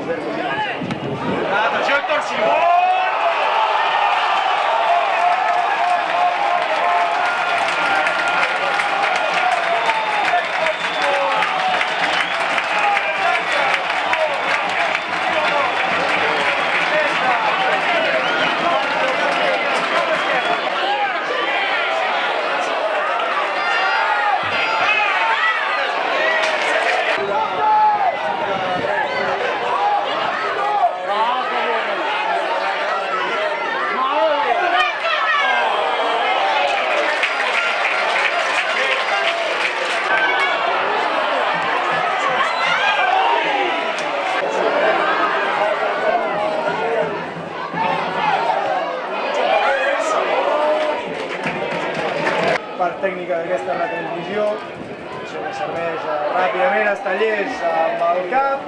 Atenció, Héctor Simón! Part tècnica d'aquesta retransmissió, això que serveix ràpidament als tallers amb el cap.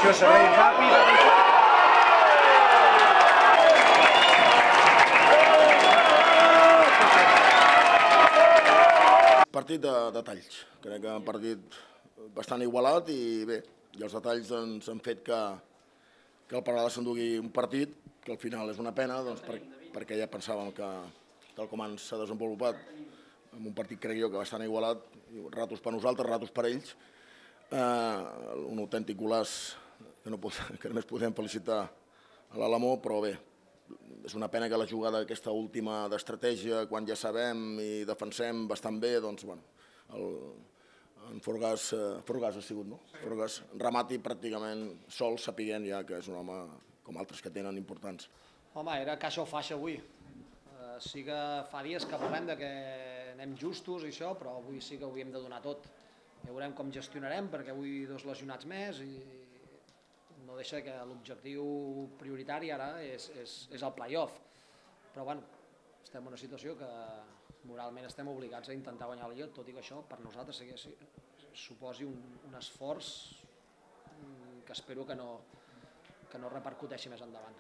Això serveix ràpid. Partit de detalls. Crec que un partit bastant igualat i bé, i els detalls ens han fet que el Peralada s'endugui un partit, que al final és una pena, doncs, perquè ja pensàvem que, tal com s'ha desenvolupat, en un partit crec jo que bastant igualat, ratos per nosaltres, ratos per ells, un autèntic golaç que només podem felicitar a l'Alamó, però bé, és una pena que la jugada aquesta última d'estratègia, quan ja sabem i defensem bastant bé, doncs, bueno, en Forgàs ha sigut, no? Forgàs remati pràcticament sol, sapiguent ja que és un home com altres que tenen importants. Home, era caixa o faixa avui. Sí que fa dies que parlem que anem justos i això, però avui sí que ho hem de donar tot. Ja veurem com gestionarem, perquè avui 2 lesionats més i no deixa que l'objectiu prioritari ara és el play-off. Però bueno, estem en una situació que moralment estem obligats a intentar guanyar el Lliga, tot i que això per nosaltres suposi un esforç que espero que no repercuteixi més endavant.